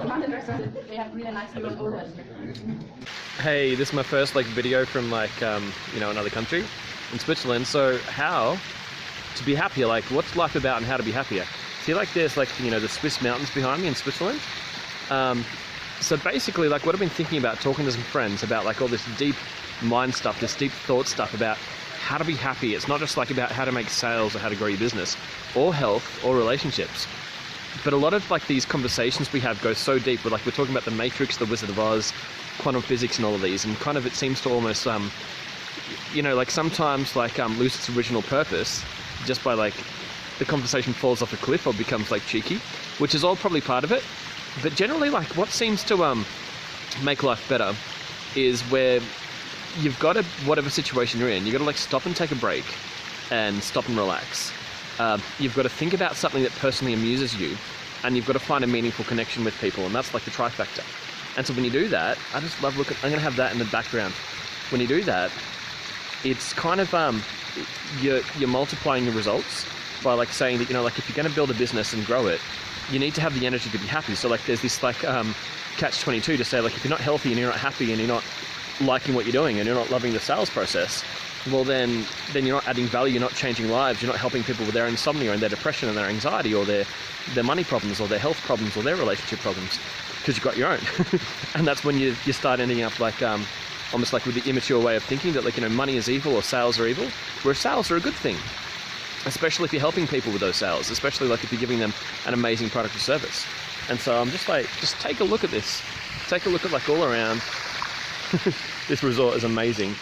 They have really nice little odors. Hey, this is my first video from another country, in Switzerland. So how to be happier? What's life about and how to be happier? See, there's the Swiss mountains behind me in Switzerland. So basically, what I've been thinking about, talking to some friends about all this deep mind stuff, this deep thought stuff about how to be happy. It's not just about how to make sales or how to grow your business or health or relationships. But a lot of these conversations we have go so deep. We're talking about the Matrix, the Wizard of Oz, quantum physics and all of these, and kind of it seems to almost sometimes lose its original purpose just by the conversation falls off a cliff or becomes cheeky, which is all probably part of it. But generally what seems to make life better is where you've got to, whatever situation you're in, you've got to stop and take a break and stop and relax. You've got to think about something that personally amuses you, and you've got to find a meaningful connection with people, and that's the trifecta. And so when you do that, I just love looking, I'm going to have that in the background. When you do that, it's kind of, you're multiplying your results by saying that, if you're going to build a business and grow it, you need to have the energy to be happy. So there's this catch-22 to say if you're not healthy and you're not happy and you're not liking what you're doing and you're not loving the sales process, well then you're not adding value, you're not changing lives, you're not helping people with their insomnia and their depression and their anxiety or their money problems or their health problems or their relationship problems, because you've got your own. And that's when you start ending up almost with the immature way of thinking that money is evil or sales are evil, where sales are a good thing, especially if you're helping people with those sales, especially if you're giving them an amazing product or service. And so I'm just take a look at this. Take a look at all around. This resort is amazing.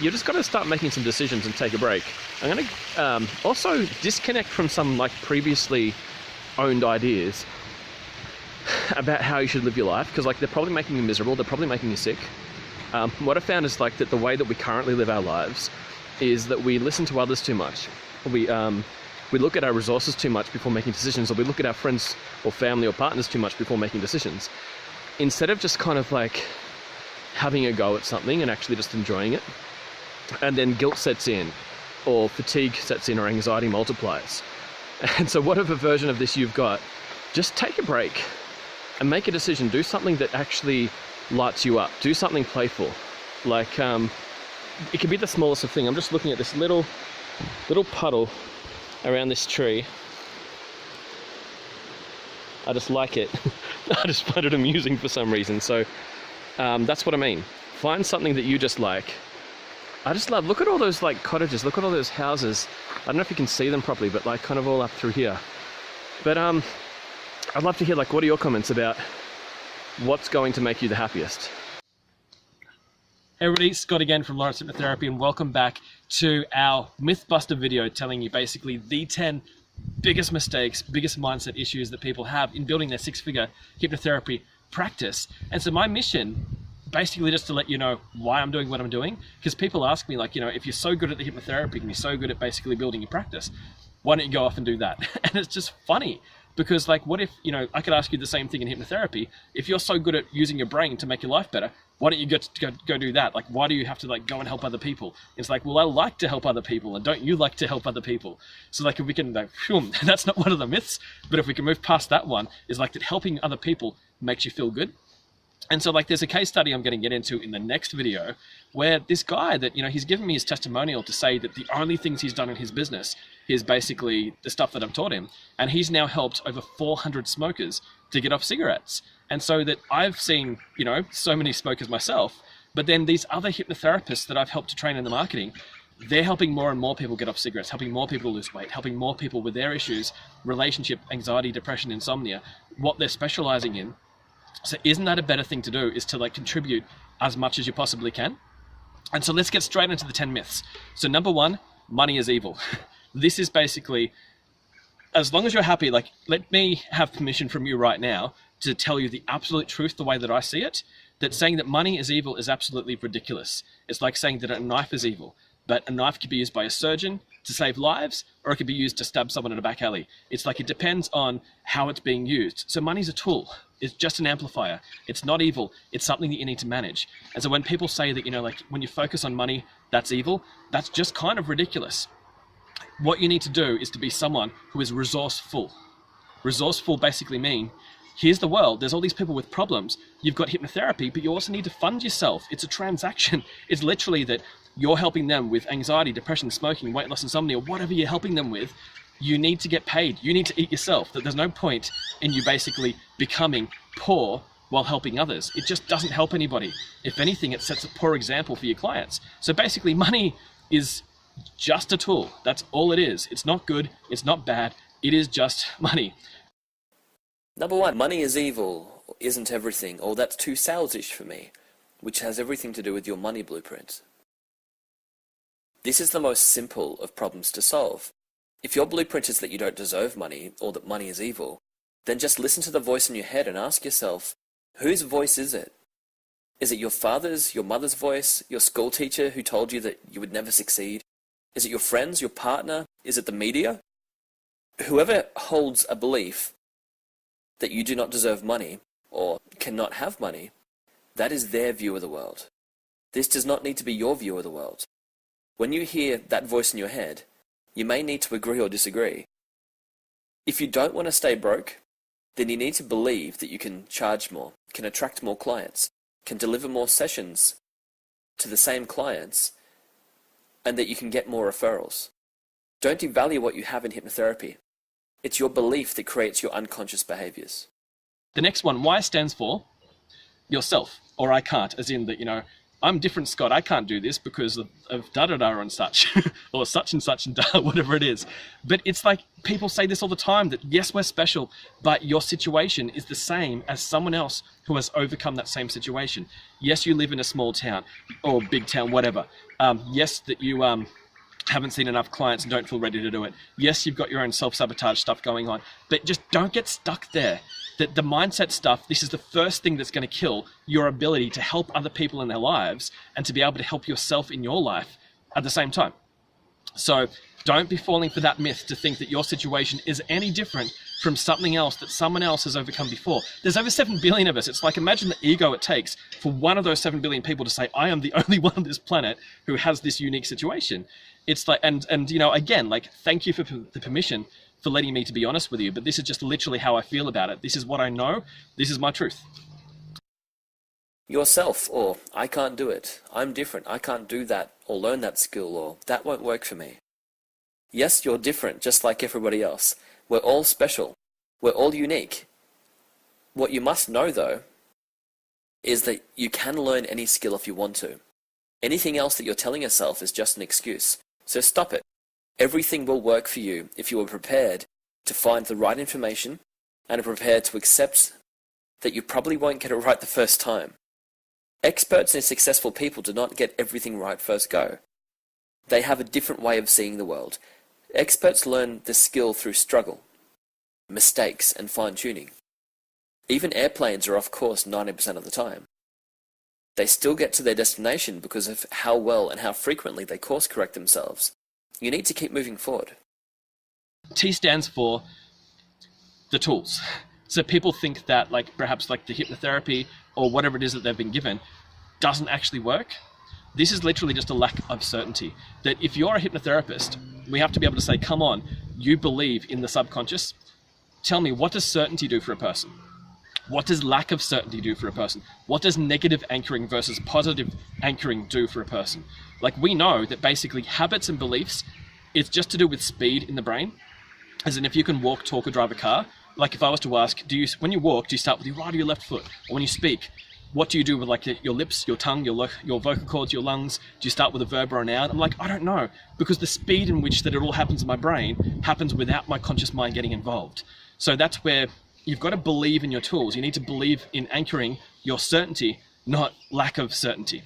You just got to start making some decisions and take a break. I'm going to also disconnect from some previously owned ideas about how you should live your life, because they're probably making you miserable, they're probably making you sick. What I found is that the way that we currently live our lives is that we listen to others too much. We look at our resources too much before making decisions, or we look at our friends or family or partners too much before making decisions, instead of just kind of having a go at something and actually just enjoying it. And then guilt sets in, or fatigue sets in, or anxiety multiplies. And so whatever version of this you've got, just take a break and make a decision. Do something that actually lights you up. Do something playful. It could be the smallest of things. I'm just looking at this little puddle around this tree. I just like it. I just find it amusing for some reason. So that's what I mean. Find something that you just like. I just love, look at all those cottages, look at all those houses. I don't know if you can see them properly, but kind of all up through here. But I'd love to hear what are your comments about what's going to make you the happiest. Hey everybody, Scott again from Lawrence Hypnotherapy, and welcome back to our Mythbuster video telling you basically the 10 biggest mistakes, biggest mindset issues that people have in building their six-figure hypnotherapy practice. And so my mission, basically just to let you know why I'm doing what I'm doing, because people ask me if you're so good at the hypnotherapy and you're so good at basically building your practice, why don't you go off and do that? And it's just funny, because what if, I could ask you the same thing in hypnotherapy. If you're so good at using your brain to make your life better, why don't you go do that? Why do you have to go and help other people? It's well, I like to help other people, and don't you like to help other people? So if we can, that's not one of the myths, but if we can move past that one, is that helping other people makes you feel good. And so there's a case study I'm going to get into in the next video, where this guy that, he's given me his testimonial to say that the only things he's done in his business is basically the stuff that I've taught him. And he's now helped over 400 smokers to get off cigarettes. And so that I've seen, so many smokers myself, but then these other hypnotherapists that I've helped to train in the marketing, they're helping more and more people get off cigarettes, helping more people lose weight, helping more people with their issues, relationship, anxiety, depression, insomnia, what they're specializing in. So isn't that a better thing to do, is to contribute as much as you possibly can? And so let's get straight into the 10 myths. So number one, money is evil. This is basically, as long as you're happy, let me have permission from you right now to tell you the absolute truth, the way that I see it, that saying that money is evil is absolutely ridiculous. It's like saying that a knife is evil, but a knife could be used by a surgeon to save lives, or it could be used to stab someone in a back alley. It's it depends on how it's being used. So money's a tool. It's just an amplifier. It's not evil. It's something that you need to manage. And so when people say that, when you focus on money, that's evil, that's just kind of ridiculous. What you need to do is to be someone who is resourceful. Resourceful basically here's the world. There's all these people with problems. You've got hypnotherapy, but you also need to fund yourself. It's a transaction. It's literally that you're helping them with anxiety, depression, smoking, weight loss, insomnia, whatever you're helping them with. You need to get paid. You need to eat yourself. That there's no point in you basically becoming poor while helping others. It just doesn't help anybody. If anything, it sets a poor example for your clients. So basically, money is just a tool. That's all it is. It's not good. It's not bad. It is just money. Number one, money is evil, isn't everything, or that's too salesish for me, which has everything to do with your money blueprint. This is the most simple of problems to solve. If your blueprint is that you don't deserve money, or that money is evil, then just listen to the voice in your head and ask yourself, whose voice is it? Is it your father's, your mother's voice, your school teacher who told you that you would never succeed? Is it your friends, your partner? Is it the media? Whoever holds a belief that you do not deserve money, or cannot have money, that is their view of the world. This does not need to be your view of the world. When you hear that voice in your head, you may need to agree or disagree. If you don't want to stay broke, then you need to believe that you can charge more, can attract more clients, can deliver more sessions to the same clients, and that you can get more referrals. Don't devalue what you have in hypnotherapy. It's your belief that creates your unconscious behaviors. The next one, Y, stands for yourself, or I can't, as in that, I'm different, Scott. I can't do this because of da-da-da and such, or such and da, whatever it is. But it's like people say this all the time, that yes, we're special, but your situation is the same as someone else who has overcome that same situation. Yes, you live in a small town or big town, whatever. Yes, that you haven't seen enough clients and don't feel ready to do it. Yes, you've got your own self-sabotage stuff going on, but just don't get stuck there. That the mindset stuff, this is the first thing that's going to kill your ability to help other people in their lives and to be able to help yourself in your life at the same time. So don't be falling for that myth to think that your situation is any different from something else that someone else has overcome before. There's over 7 billion of us. It's like, imagine the ego it takes for one of those 7 billion people to say, I am the only one on this planet who has this unique situation. It's like, and again, like, thank you for the permission for letting me to be honest with you, but this is just literally how I feel about it. This is what I know. This is my truth. Yourself, or I can't do it, I'm different, I can't do that, or learn that skill, or that won't work for me. Yes, you're different, just like everybody else. We're all special. We're all unique. What you must know, though, is that you can learn any skill if you want to. Anything else that you're telling yourself is just an excuse. So stop it. Everything will work for you if you are prepared to find the right information and are prepared to accept that you probably won't get it right the first time. Experts and successful people do not get everything right first go. They have a different way of seeing the world. Experts learn the skill through struggle, mistakes, and fine-tuning. Even airplanes are off course 90% of the time. They still get to their destination because of how well and how frequently they course correct themselves. You need to keep moving forward. T stands for the tools. So people think that perhaps the hypnotherapy or whatever it is that they've been given doesn't actually work. This is literally just a lack of certainty. That if you're a hypnotherapist, we have to be able to say, come on, you believe in the subconscious. Tell me, what does certainty do for a person? What does lack of certainty do for a person? What does negative anchoring versus positive anchoring do for a person? We know that basically habits and beliefs, it's just to do with speed in the brain. As in, if you can walk, talk, or drive a car, if I was to ask, when you walk, do you start with your right or your left foot? Or when you speak, what do you do with your lips, your tongue, your vocal cords, your lungs? Do you start with a verb or a noun? I'm I don't know, because the speed in which that it all happens in my brain happens without my conscious mind getting involved. So that's where you've got to believe in your tools. You need to believe in anchoring your certainty, not lack of certainty.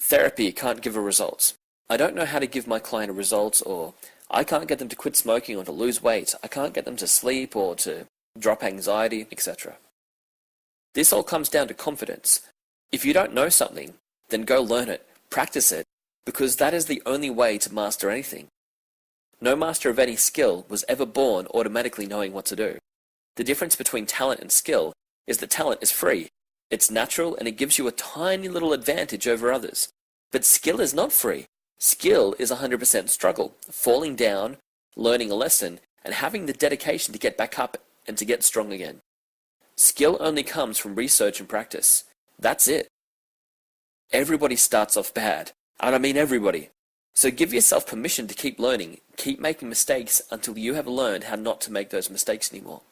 Therapy can't give a result. I don't know how to give my client a result, or I can't get them to quit smoking or to lose weight. I can't get them to sleep or to drop anxiety, etc. This all comes down to confidence. If you don't know something, then go learn it, practice it, because that is the only way to master anything. No master of any skill was ever born automatically knowing what to do. The difference between talent and skill is that talent is free. It's natural and it gives you a tiny little advantage over others. But skill is not free. Skill is 100% struggle, falling down, learning a lesson, and having the dedication to get back up and to get strong again. Skill only comes from research and practice. That's it. Everybody starts off bad, and I mean everybody. So give yourself permission to keep learning, keep making mistakes until you have learned how not to make those mistakes anymore.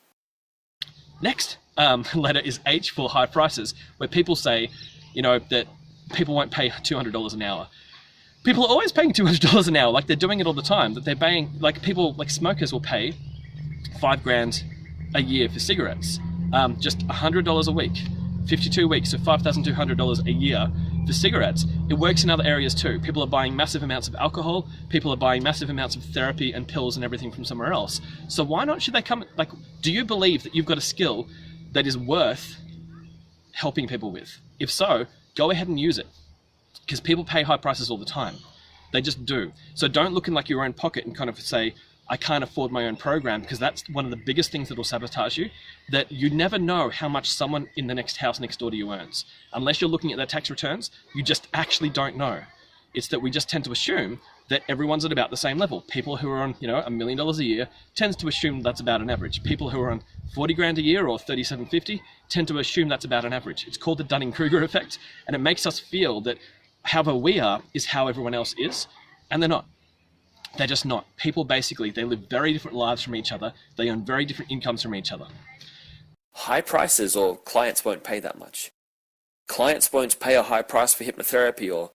Next letter is H for high prices, where people say, that people won't pay $200 an hour. People are always paying $200 an hour, like they're doing it all the time. That they're paying, like people, like smokers will pay $5,000 a year for cigarettes, just $100 a week, 52 weeks, so $5,200 a year for cigarettes. It works in other areas too. People are buying massive amounts of alcohol. People are buying massive amounts of therapy and pills and everything from somewhere else. So why not should they come? Like, do you believe that you've got a skill that is worth helping people with? If so, go ahead and use it, because people pay high prices all the time. They just do. So don't look in like your own pocket and kind of say, I can't afford my own program, because that's one of the biggest things that will sabotage you, that you never know how much someone in the next house next door to you earns. Unless you're looking at their tax returns, you just actually don't know. It's that we just tend to assume that everyone's at about the same level. People who are on, $1 million a year tends to assume that's about an average. People who are on 40 grand a year or 3750 tend to assume that's about an average. It's called the Dunning-Kruger effect, and it makes us feel that however we are is how everyone else is, and they're not. They're just not. People basically, they live very different lives from each other. They earn very different incomes from each other. High prices, or clients won't pay that much. Clients won't pay a high price for hypnotherapy, or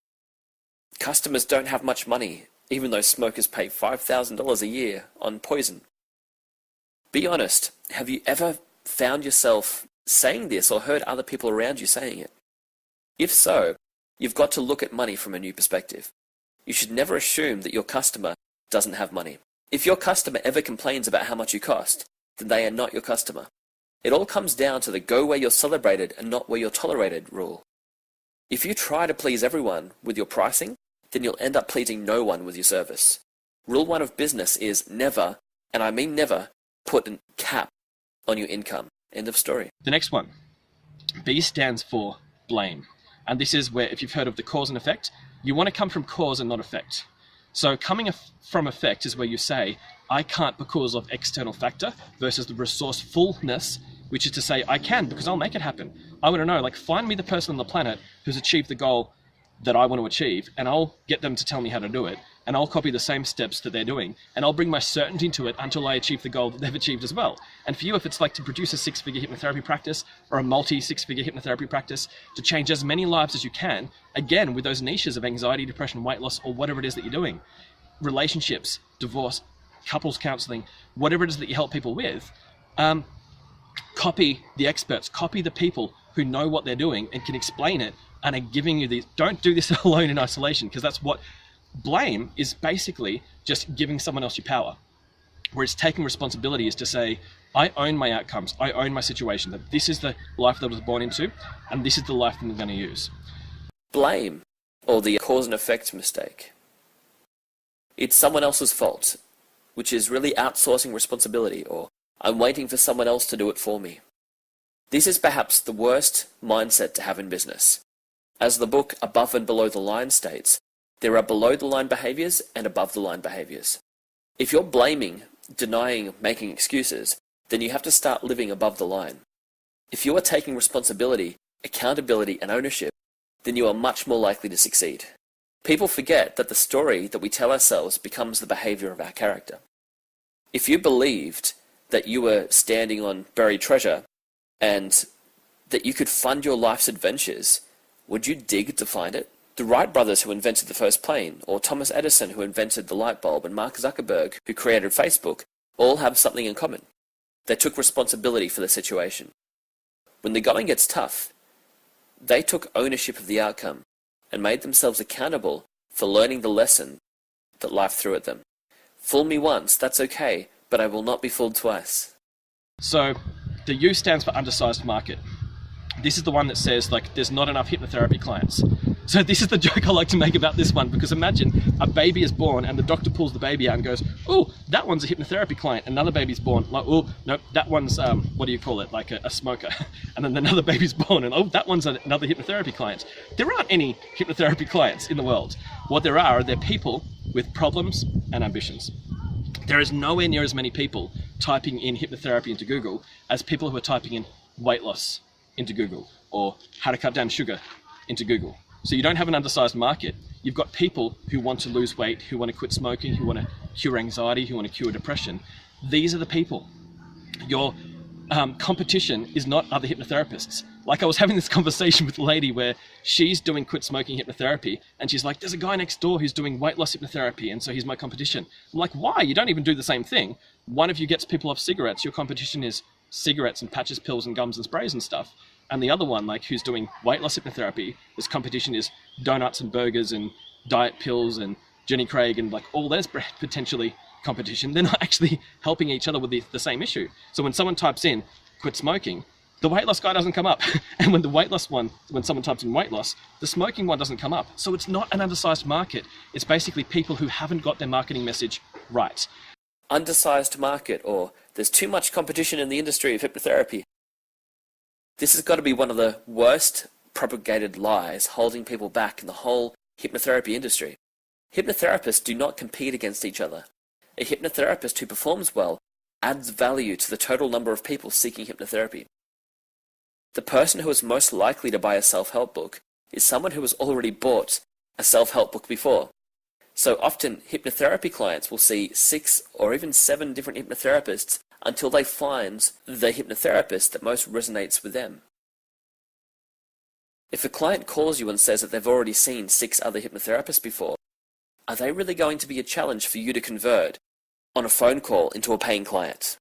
customers don't have much money, even though smokers pay $5,000 a year on poison. Be honest, have you ever found yourself saying this or heard other people around you saying it? If so, you've got to look at money from a new perspective. You should never assume that your customer doesn't have money. If your customer ever complains about how much you cost, then they are not your customer. It all comes down to the go where you're celebrated and not where you're tolerated rule. If you try to please everyone with your pricing, then you'll end up pleasing no one with your service. Rule 1 of business is never, and I mean never, put a cap on your income. End of story. The next one, B stands for blame. And this is where, if you've heard of the cause and effect, you want to come from cause and not effect. So coming from effect is where you say, I can't because of external factor, versus the resourcefulness, which is to say, I can because I'll make it happen. I want to know, find me the person on the planet who's achieved the goal that I want to achieve, and I'll get them to tell me how to do it, and I'll copy the same steps that they're doing, and I'll bring my certainty to it until I achieve the goal that they've achieved as well. And for you, if it's like to produce a 6-figure hypnotherapy practice or a multi-6-figure hypnotherapy practice, to change as many lives as you can, again, with those niches of anxiety, depression, weight loss, or whatever it is that you're doing, relationships, divorce, couples counseling, whatever it is that you help people with, copy the experts, copy the people who know what they're doing and can explain it and are giving you these. Don't do this alone in isolation, because that's what blame is, basically just giving someone else your power. Whereas taking responsibility is to say, I own my outcomes, I own my situation, that this is the life that I was born into, and this is the life that I'm going to use. Blame, or the cause and effect mistake. It's someone else's fault, which is really outsourcing responsibility, or I'm waiting for someone else to do it for me. This is perhaps the worst mindset to have in business. As the book Above and Below the Line states, there are below-the-line behaviors and above-the-line behaviors. If you're blaming, denying, making excuses, then you have to start living above the line. If you are taking responsibility, accountability, and ownership, then you are much more likely to succeed. People forget that the story that we tell ourselves becomes the behavior of our character. If you believed that you were standing on buried treasure and that you could fund your life's adventures, would you dig to find it? The Wright brothers who invented the first plane, or Thomas Edison who invented the light bulb, and Mark Zuckerberg who created Facebook, all have something in common. They took responsibility for the situation. When the going gets tough, they took ownership of the outcome and made themselves accountable for learning the lesson that life threw at them. Fool me once, that's okay, but I will not be fooled twice. So the U stands for undersized market. This is the one that says, there's not enough hypnotherapy clients. So this is the joke I like to make about this one, because imagine a baby is born and the doctor pulls the baby out and goes, oh, that one's a hypnotherapy client. Another baby's born, oh, no, that one's, a smoker. And then another baby's born and, oh, that one's another hypnotherapy client. There aren't any hypnotherapy clients in the world. What there are people with problems and ambitions. There is nowhere near as many people typing in hypnotherapy into Google as people who are typing in weight loss into Google, or how to cut down sugar into Google. So you don't have an undersized market. You've got people who want to lose weight, who want to quit smoking, who want to cure anxiety, who want to cure depression. These are the people. Your competition is not other hypnotherapists. Like, I was having this conversation with a lady where she's doing quit smoking hypnotherapy, and she's like, there's a guy next door who's doing weight loss hypnotherapy, and so he's my competition. I'm like, why? You don't even do the same thing. One of you gets people off cigarettes. Your competition is cigarettes and patches, pills and gums and sprays and stuff. And the other one, like, who's doing weight loss hypnotherapy, this competition is donuts and burgers and diet pills and Jenny Craig and like all those potentially competition. They're not actually helping each other with the same issue. So when someone types in quit smoking, the weight loss guy doesn't come up. And when the weight loss one, when someone types in weight loss, the smoking one doesn't come up. So it's not an undersized market. It's basically people who haven't got their marketing message right. Undersized market, or there's too much competition in the industry of hypnotherapy. This has got to be one of the worst propagated lies holding people back in the whole hypnotherapy industry. Hypnotherapists do not compete against each other. A hypnotherapist who performs well adds value to the total number of people seeking hypnotherapy. The person who is most likely to buy a self-help book is someone who has already bought a self-help book before. So often, hypnotherapy clients will see 6 or even 7 different hypnotherapists until they find the hypnotherapist that most resonates with them. If a client calls you and says that they've already seen 6 other hypnotherapists before, are they really going to be a challenge for you to convert on a phone call into a paying client?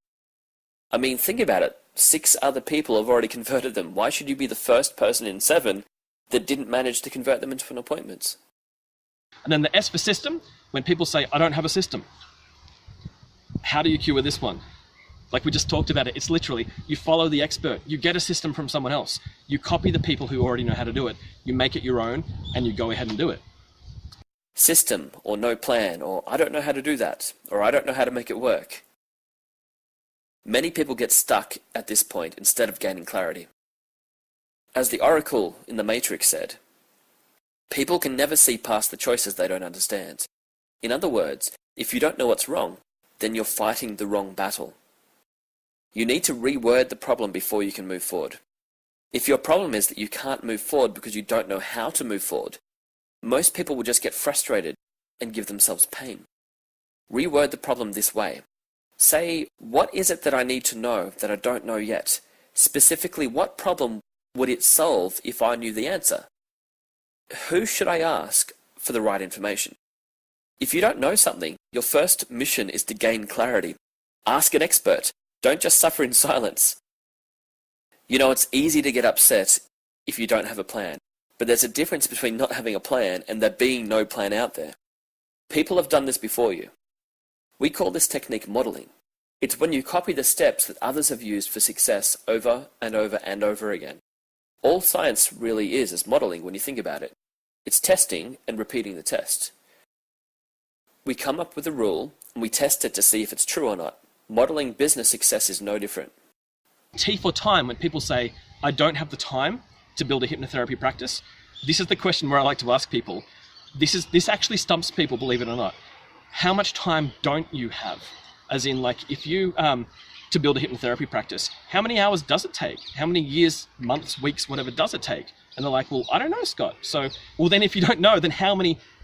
I mean, think about it. 6 other people have already converted them. Why should you be the first person in 7 that didn't manage to convert them into an appointment? And then the S for system, when people say, I don't have a system. How do you cure this one? Like we just talked about it, it's literally, you follow the expert, you get a system from someone else, you copy the people who already know how to do it, you make it your own, and you go ahead and do it. System, or no plan, or I don't know how to do that, or I don't know how to make it work. Many people get stuck at this point instead of gaining clarity. As the Oracle in the Matrix said, people can never see past the choices they don't understand. In other words, if you don't know what's wrong, then you're fighting the wrong battle. You need to reword the problem before you can move forward. If your problem is that you can't move forward because you don't know how to move forward, most people will just get frustrated and give themselves pain. Reword the problem this way. Say, what is it that I need to know that I don't know yet? Specifically, what problem would it solve if I knew the answer? Who should I ask for the right information? If you don't know something, your first mission is to gain clarity. Ask an expert. Don't just suffer in silence. You know, it's easy to get upset if you don't have a plan, but there's a difference between not having a plan and there being no plan out there. People have done this before you. We call this technique modeling. It's when you copy the steps that others have used for success over and over and over again. All science really is modeling when you think about it. It's testing and repeating the test. We come up with a rule and we test it to see if it's true or not. Modeling business success is no different. T for time, when people say, I don't have the time to build a hypnotherapy practice, this is the question where I like to ask people. This actually stumps people, believe it or not. How much time don't you have? As in, like, if you, to build a hypnotherapy practice, how many hours does it take? How many years, months, weeks, whatever does it take? And they're like, well, I don't know, Scott. So, well, then if you don't know, then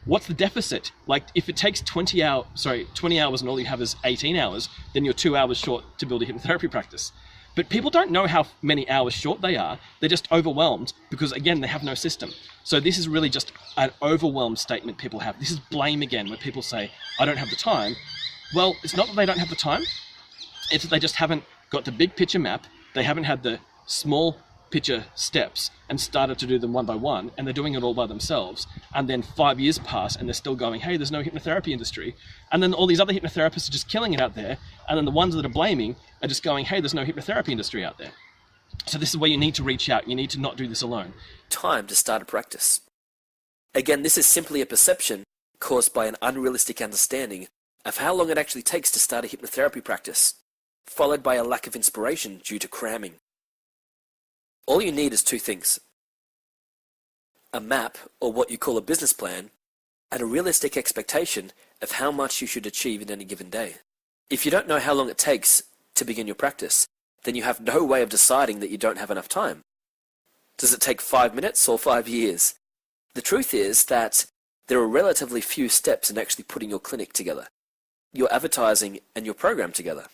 what's the deficit? Like, if it takes 20 hours and all you have is 18 hours, then you're 2 hours short to build a hypnotherapy practice. But people don't know how many hours short they are. They're just overwhelmed because, again, they have no system. So this is really just an overwhelmed statement people have. This is blame again, where people say, I don't have the time. Well, it's not that they don't have the time. It's that they just haven't got the big picture map. They haven't had the small picture steps and started to do them one by one, and they're doing it all by themselves. And then 5 years pass and they're still going, hey, there's no hypnotherapy industry. And then all these other hypnotherapists are just killing it out there. And then the ones that are blaming are just going, hey, there's no hypnotherapy industry out there. So this is where you need to reach out. You need to not do this alone. Time to start a practice. Again, this is simply a perception caused by an unrealistic understanding of how long it actually takes to start a hypnotherapy practice, followed by a lack of inspiration due to cramming. All you need is 2 things: a map, or what you call a business plan, and a realistic expectation of how much you should achieve in any given day. If you don't know how long it takes to begin your practice, then you have no way of deciding that you don't have enough time. Does it take 5 minutes or 5 years? The truth is that there are relatively few steps in actually putting your clinic together, your advertising and your program together.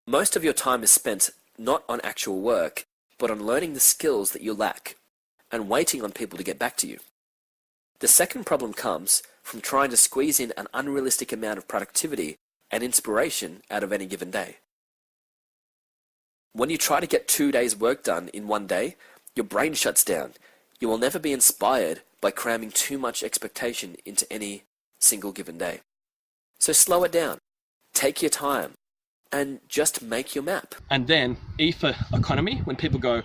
Most of your time is spent not on actual work, but on learning the skills that you lack and waiting on people to get back to you. The second problem comes from trying to squeeze in an unrealistic amount of productivity and inspiration out of any given day. When you try to get 2 days' work done in one day, your brain shuts down. You will never be inspired by cramming too much expectation into any single given day. So slow it down, take your time, and just make your map. And then E for economy, when people go,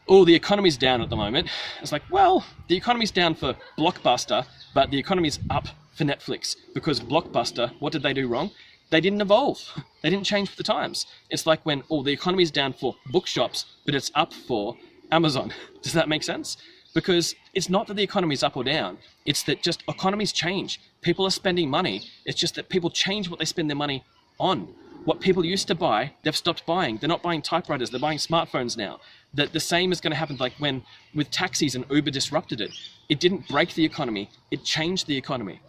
oh, the economy's down at the moment. It's like, well, the economy's down for Blockbuster, but the economy's up for Netflix, because Blockbuster, what did they do wrong? They didn't evolve. They didn't change with the times. It's like when, oh, the economy's down for bookshops, but it's up for Amazon. Does that make sense? Because it's not that the economy's up or down. It's that just economies change. People are spending money. It's just that people change what they spend their money on. What people used to buy, they've stopped buying. They're not buying typewriters. They're buying smartphones now. That the same is going to happen like when with taxis and Uber disrupted it. It didn't break the economy. It changed the economy.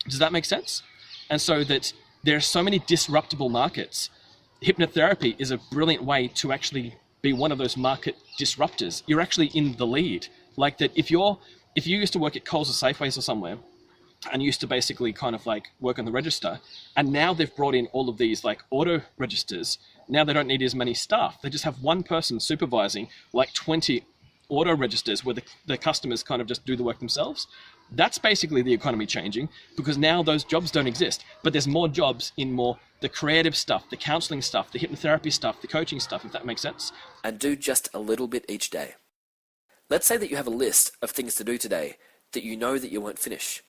Does that make sense? And so that there are so many disruptible markets. Hypnotherapy is a brilliant way to actually be one of those market disruptors. You're actually in the lead. Like that if you used to work at Coles or Safeways or somewhere, and used to basically kind of like work on the register, and now they've brought in all of these like auto registers. Now they don't need as many staff. They just have one person supervising like 20 auto registers where the customers kind of just do the work themselves. That's basically the economy changing, because now those jobs don't exist, but there's more jobs in more the creative stuff, the counseling stuff, the hypnotherapy stuff, the coaching stuff, if that makes sense. And do just a little bit each day. Let's say that you have a list of things to do today that you know that you won't finish.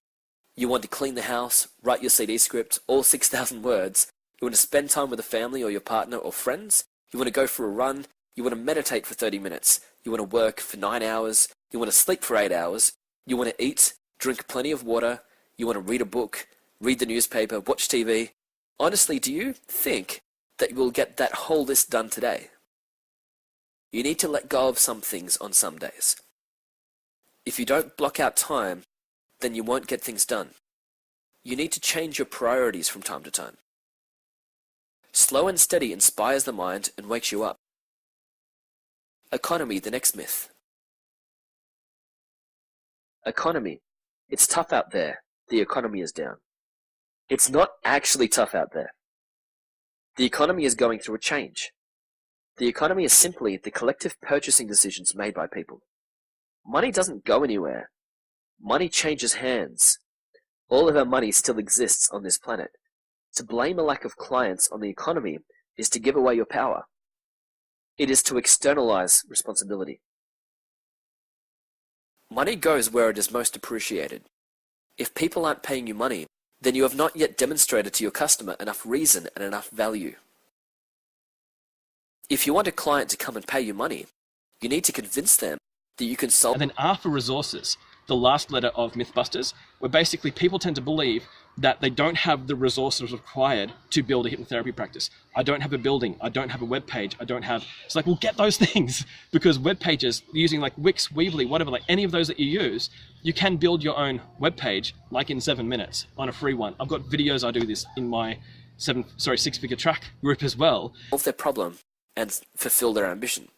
You want to clean the house, write your CD script, all 6,000 words. You want to spend time with a family or your partner or friends. You want to go for a run. You want to meditate for 30 minutes. You want to work for 9 hours. You want to sleep for 8 hours. You want to eat, drink plenty of water. You want to read a book, read the newspaper, watch TV. Honestly, do you think that you will get that whole list done today? You need to let go of some things on some days. If you don't block out time, then you won't get things done. You need to change your priorities from time to time. Slow and steady inspires the mind and wakes you up. Economy, the next myth. Economy. It's tough out there. The economy is down. It's not actually tough out there. The economy is going through a change. The economy is simply the collective purchasing decisions made by people. Money doesn't go anywhere. Money changes hands. All of our money still exists on this planet. To blame a lack of clients on the economy is to give away your power. It is to externalize responsibility. Money goes where it is most appreciated. If people aren't paying you money, then you have not yet demonstrated to your customer enough reason and enough value. If you want a client to come and pay you money, you need to convince them that you can solve. And then R for resources, the last letter of Mythbusters, where basically people tend to believe that they don't have the resources required to build a hypnotherapy practice. I don't have a building. I don't have a web page. I don't have... It's like, well, get those things, because web pages, using like Wix, Weebly, whatever, like any of those that you use, you can build your own web page like in 7 minutes on a free one. I've got videos. I do this in my six-figure track group as well. Solve their problem and fulfill their ambition.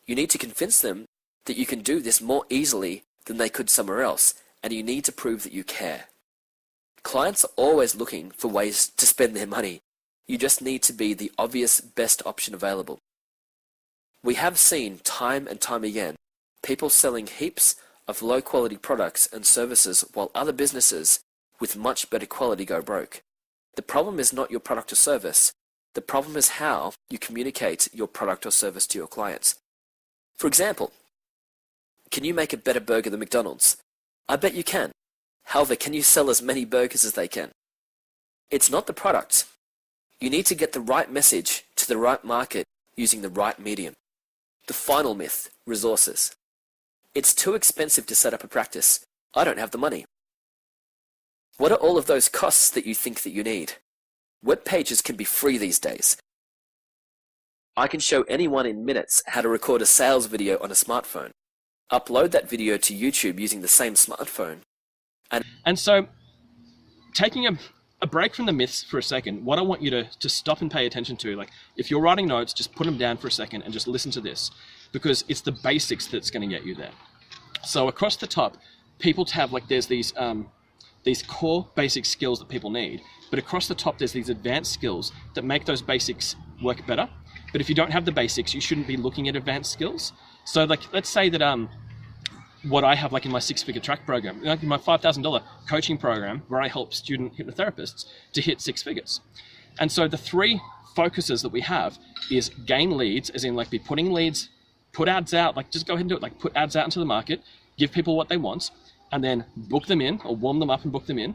You need to convince them that you can do this more easily than they could somewhere else, and you need to prove that you care. Clients are always looking for ways to spend their money. You just need to be the obvious best option available. We have seen time and time again people selling heaps of low-quality products and services while other businesses with much better quality go broke. The problem is not your product or service. The problem is how you communicate your product or service to your clients. For example, can you make a better burger than McDonald's? I bet you can. However, can you sell as many burgers as they can? It's not the product. You need to get the right message to the right market using the right medium. The final myth, resources. It's too expensive to set up a practice. I don't have the money. What are all of those costs that you think that you need? Web pages can be free these days. I can show anyone in minutes how to record a sales video on a smartphone, upload that video to YouTube using the same smartphone. And so, taking a break from the myths for a second, what I want you to stop and pay attention to, like if you're writing notes, just put them down for a second and just listen to this, because it's the basics that's going to get you there. So across the top, people have like, there's these core basic skills that people need, but across the top, there's these advanced skills that make those basics work better. But if you don't have the basics, you shouldn't be looking at advanced skills. So like, let's say that what I have like in my 6-figure track program, like in my $5,000 coaching program, where I help student hypnotherapists to hit 6 figures. And so the 3 focuses that we have is gain leads, as in like be putting leads, put ads out, like just go ahead and do it, like put ads out into the market, give people what they want, and then book them in or warm them up and book them in.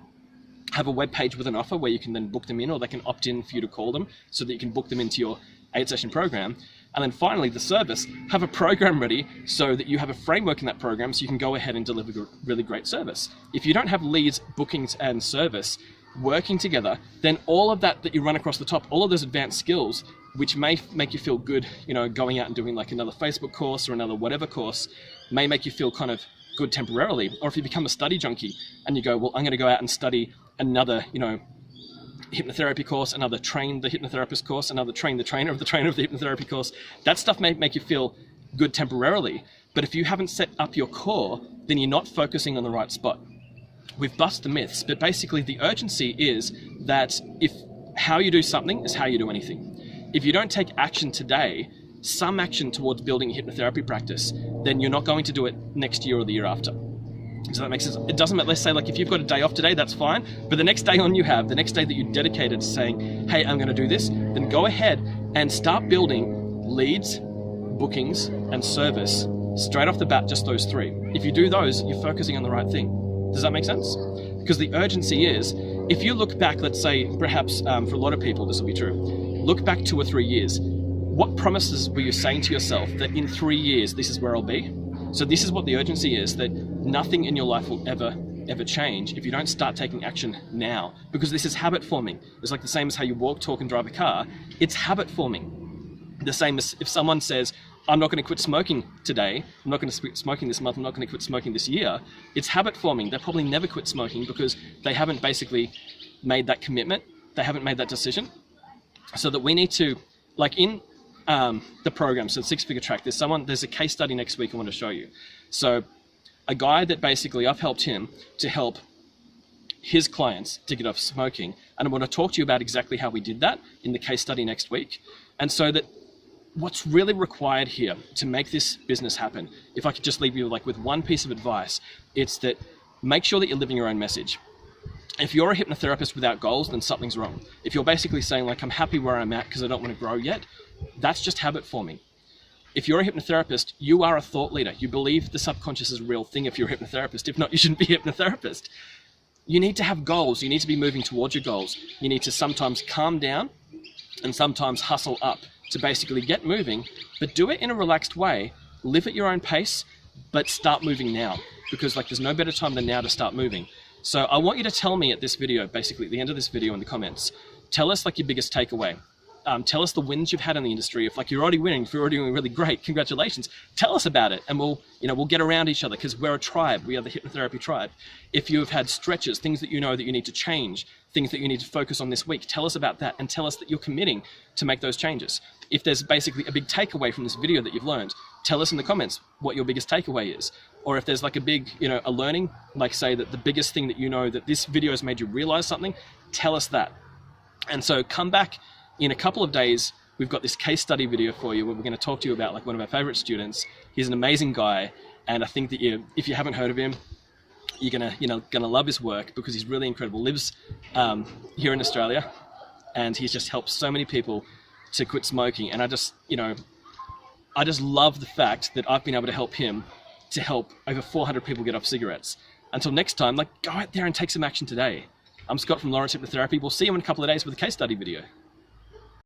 Have a web page with an offer where you can then book them in, or they can opt in for you to call them so that you can book them into your 8-session program. And then finally, the service, have a program ready so that you have a framework in that program so you can go ahead and deliver a really great service. If you don't have leads, bookings, and service working together, then all of that you run across the top, all of those advanced skills, which may make you feel good, going out and doing like another Facebook course or another whatever course, may make you feel kind of good temporarily. Or if you become a study junkie and you go, well, I'm going to go out and study another, hypnotherapy course, another train the hypnotherapist course, another train the trainer of the hypnotherapy course. That stuff may make you feel good temporarily, but if you haven't set up your core, then you're not focusing on the right spot. We've busted the myths, but basically the urgency is that if how you do something is how you do anything. If you don't take action today, some action towards building a hypnotherapy practice, then you're not going to do it next year or the year after. Does that make sense? It doesn't matter. Let's say like if you've got a day off today, that's fine. But the next day the next day that you dedicated to saying, hey, I'm going to do this, then go ahead and start building leads, bookings, and service straight off the bat, just those 3. If you do those, you're focusing on the right thing. Does that make sense? Because the urgency is, if you look back, let's say perhaps for a lot of people, this will be true. Look back 2 or 3 years. What promises were you saying to yourself that in 3 years, this is where I'll be? So this is what the urgency is, that nothing in your life will ever change if you don't start taking action now, because this is habit forming. It's like the same as how you walk, talk, and drive a car. It's habit forming. The same as if someone says, I'm not going to quit smoking today, I'm not going to quit smoking this month, I'm not going to quit smoking this year. It's habit forming. They'll probably never quit smoking because they haven't basically made that commitment. They haven't made that decision. So that we need to, like in the program, so the 6-figure track, there's a case study next week I want to show you. So a guy that basically I've helped him to help his clients to get off smoking, and I want to talk to you about exactly how we did that in the case study next week. And so that what's really required here to make this business happen, if I could just leave you like with one piece of advice, it's that make sure that you're living your own message. If you're a hypnotherapist without goals, then something's wrong. If you're basically saying like, I'm happy where I'm at because I don't want to grow yet, that's just habit forming. If you're a hypnotherapist, you are a thought leader. You believe the subconscious is a real thing if you're a hypnotherapist. If not, you shouldn't be a hypnotherapist. You need to have goals. You need to be moving towards your goals. You need to sometimes calm down and sometimes hustle up to basically get moving, but do it in a relaxed way. Live at your own pace, but start moving now, because like there's no better time than now to start moving. So I want you to tell me at this video, basically at the end of this video in the comments, tell us like your biggest takeaway. Tell us the wins you've had in the industry. If like you're already winning, if you're already doing really great, congratulations. Tell us about it, and we'll get around each other, because we're a tribe. We are the hypnotherapy tribe. If you have had stretches, things that you know that you need to change, things that you need to focus on this week, tell us about that, and tell us that you're committing to make those changes. If there's basically a big takeaway from this video that you've learned, tell us in the comments what your biggest takeaway is. Or if there's like a big, a learning, like say that the biggest thing that you know that this video has made you realize something, tell us that. And so come back in a couple of days. We've got this case study video for you where we're going to talk to you about like one of our favorite students. He's an amazing guy, and I think that if you haven't heard of him, you're gonna love his work, because he's really incredible. Lives here in Australia, and he's just helped so many people to quit smoking. And I just love the fact that I've been able to help him to help over 400 people get off cigarettes. Until next time, like, go out there and take some action today. I'm Scott from Lawrence Hypnotherapy. We'll see you in a couple of days with a case study video.